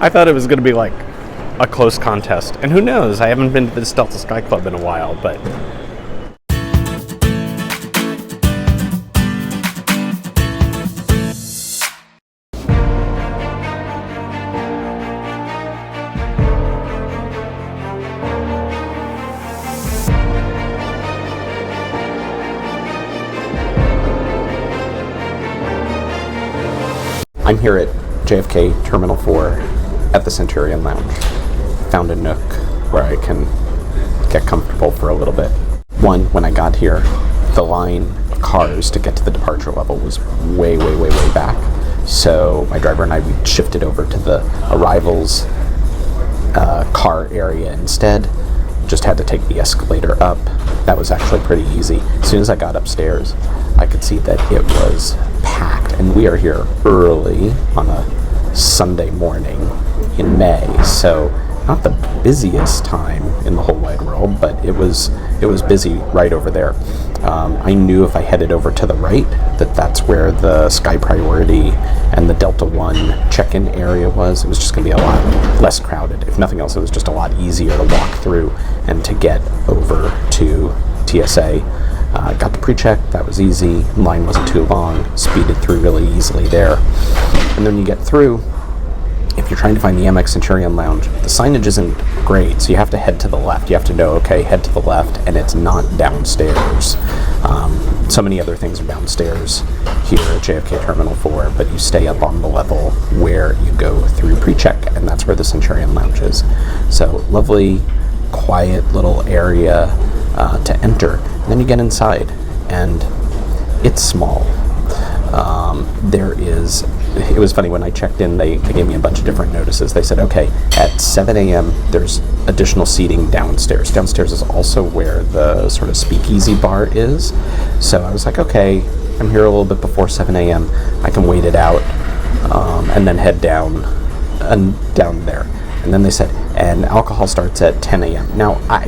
I thought it was going to be like a close contest. And who knows? I haven't been to this Delta SkyClub in a while, but... I'm here at JFK Terminal 4 at the Centurion Lounge. Found a nook where I can get comfortable for a little bit. One, when I got here, the line of cars to get to the departure level was way back. So my driver and I, we shifted over to the arrivals car area instead. Just had to take the escalator up. That was actually pretty easy. As soon as I got upstairs, I could see that it was packed, and we are here early on a Sunday morning in May, so not the busiest time in the whole wide world, but it was busy right over there. I knew if I headed over to the right that's where the Sky Priority and the Delta One check-in area was. It was just going to be a lot less crowded. If nothing else, it was just a lot easier to walk through and to get over to TSA. Got the pre-check, that was easy, line wasn't too long, speeded through really easily there. And then you get through, if you're trying to find the AmEx Centurion Lounge, the signage isn't great, so you have to head to the left. You have to know, okay, head to the left, and it's not downstairs. So many other things are downstairs here at JFK Terminal 4, but you stay up on the level where you go through pre-check, and that's where the Centurion Lounge is. So lovely, quiet little area to enter. And then you get inside, and it's small. It was funny, when I checked in, they gave me a bunch of different notices. They said, okay, at 7 a.m. there's additional seating downstairs. Downstairs is also where the sort of speakeasy bar is. So I was like, okay, I'm here a little bit before 7 a.m. I can wait it out and then head down there. And then they said, and alcohol starts at 10 a.m. Now, I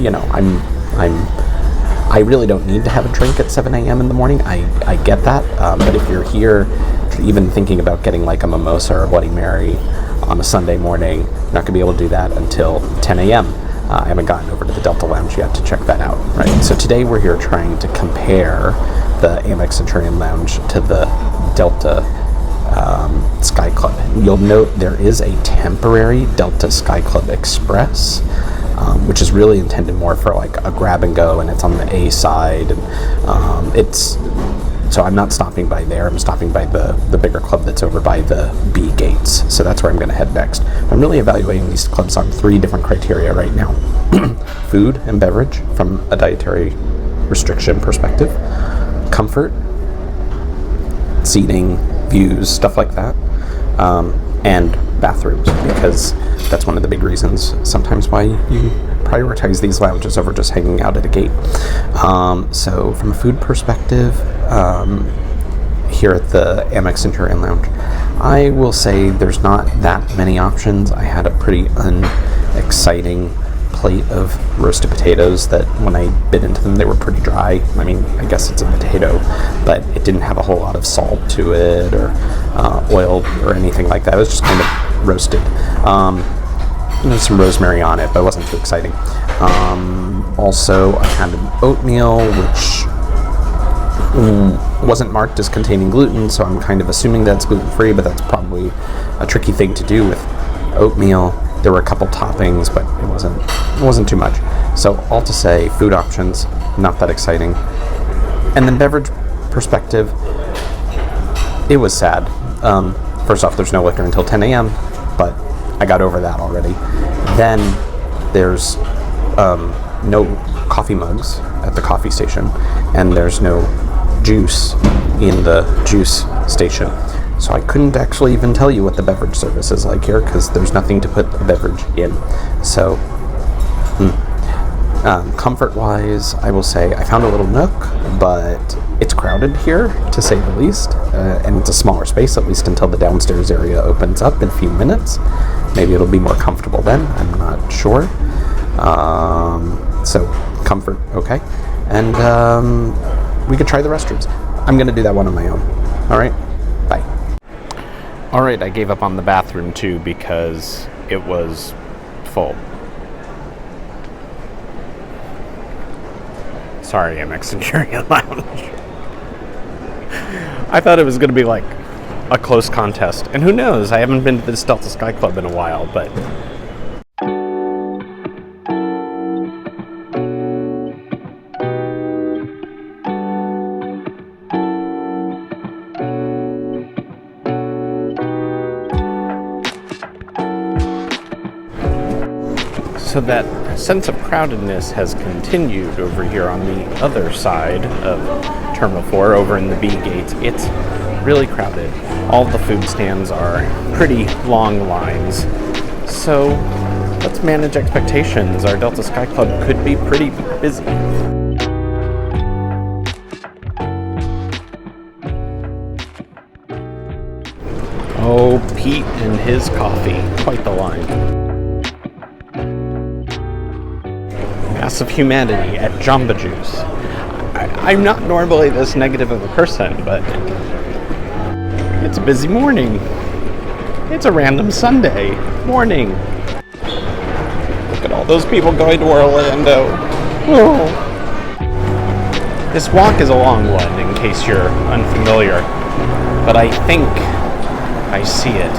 really don't need to have a drink at 7 a.m. in the morning. I get that, but if you're here even thinking about getting like a mimosa or a Bloody Mary on a Sunday morning, you're not going to be able to do that until 10 a.m. I haven't gotten over to the Delta Lounge yet to check that out, right? So today we're here trying to compare the AmEx Centurion Lounge to the Delta SkyClub. You'll note there is a temporary Delta SkyClub Express, which is really intended more for like a grab and go, and it's on the A side, and so I'm not stopping by there. I'm stopping by the bigger club that's over by the B gates. So that's where I'm going to head next. I'm really evaluating these clubs on 3 different criteria right now: food and beverage from a dietary restriction perspective, comfort, seating, views, stuff like that, and bathrooms, because that's one of the big reasons sometimes why you prioritize these lounges over just hanging out at a gate. So from a food perspective, here at the AmEx Centurion Lounge, I will say there's not that many options. I had a pretty unexciting plate of roasted potatoes that when I bit into them, they were pretty dry. I mean, I guess it's a potato, but it didn't have a whole lot of salt to it or oil or anything like that. It was just kind of roasted. There's some rosemary on it, but it wasn't too exciting. Also, I had an oatmeal, which wasn't marked as containing gluten, so I'm kind of assuming that's gluten-free, but that's probably a tricky thing to do with oatmeal. There were a couple toppings, but it wasn't too much. So all to say, food options, not that exciting. And then beverage perspective, it was sad. First off, there's no liquor until 10 a.m., but I got over that already. Then there's no coffee mugs at the coffee station, and there's no juice in the juice station. So I couldn't actually even tell you what the beverage service is like here, because there's nothing to put a beverage in. So comfort-wise, I will say I found a little nook, but it's crowded here, to say the least, and it's a smaller space, at least until the downstairs area opens up in a few minutes. Maybe it'll be more comfortable then, I'm not sure. So comfort, okay. And we could try the restrooms. I'm going to do that one on my own. All right, bye. All right, I gave up on the bathroom too, because it was full. Sorry, AmEx Centurion Lounge. I thought it was going to be like a close contest. And who knows? I haven't been to this Delta SkyClub in a while, but... So that sense of crowdedness has continued over here on the other side of Terminal 4, over in the B gate. It's really crowded. All the food stands are pretty long lines. So let's manage expectations. Our Delta SkyClub could be pretty busy. Oh, Pete and his coffee. Quite the line. Massive humanity at Jamba Juice. I'm not normally this negative of a person, but it's a busy morning. It's a random Sunday morning. Look at all those people going to Orlando. Oh. This walk is a long one, in case you're unfamiliar, but I think I see it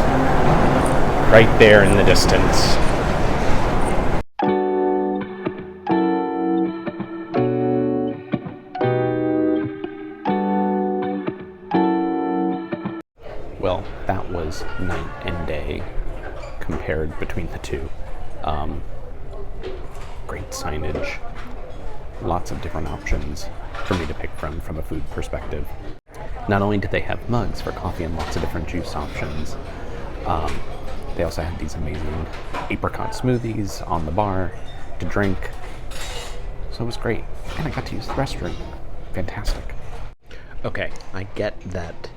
right there in the distance. Well, that was night and day compared between the two. Great signage, lots of different options for me to pick from a food perspective. Not only did they have mugs for coffee and lots of different juice options, they also had these amazing apricot smoothies on the bar to drink. So it was great. And I got to use the restroom. Fantastic. Okay, I get that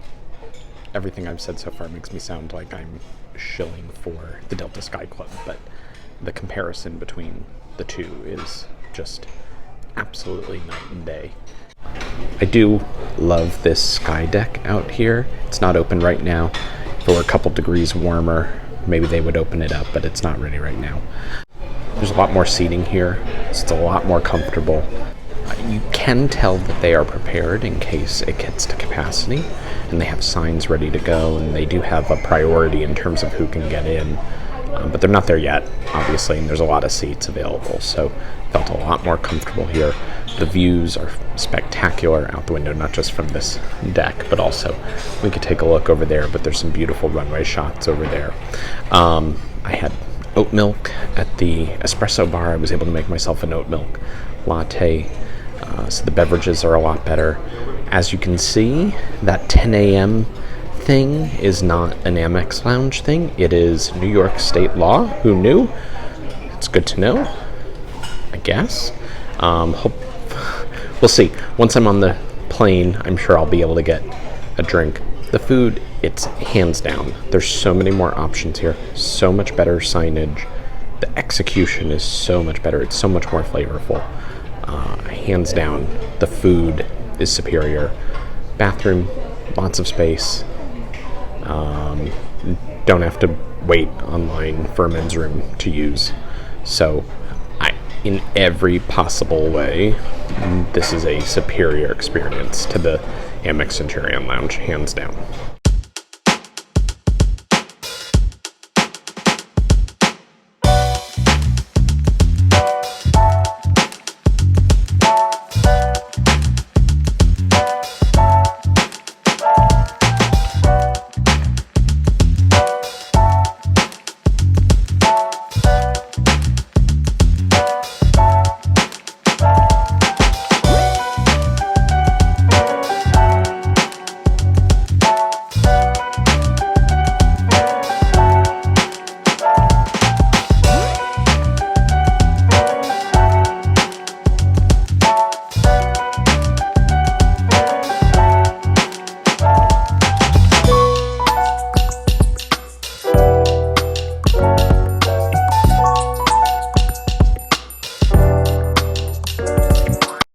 everything I've said so far makes me sound like I'm shilling for the Delta SkyClub, but the comparison between the two is just absolutely night and day. I do love this sky deck out here. It's not open right now. If it were a couple degrees warmer, maybe they would open it up, but it's not ready right now. There's a lot more seating here, so it's a lot more comfortable. You can tell that they are prepared in case it gets to capacity, and they have signs ready to go, and they do have a priority in terms of who can get in, but they're not there yet, obviously, and there's a lot of seats available, so felt a lot more comfortable here. The views are spectacular out the window, not just from this deck, but also we could take a look over there, but there's some beautiful runway shots over there. I had oat milk at the espresso bar. I was able to make myself an oat milk latte. So the beverages are a lot better. As you can see, that 10 a.m. thing is not an Amex Lounge thing. It is New York state law. Who knew? It's good to know, I guess. We'll see. Once I'm on the plane, I'm sure I'll be able to get a drink. The food, it's hands down. There's so many more options here. So much better signage. The execution is so much better. It's so much more flavorful. Hands down, the food is superior. Bathroom, lots of space. Don't have to wait online for a men's room to use. So, in every possible way, this is a superior experience to the AmEx Centurion Lounge, hands down.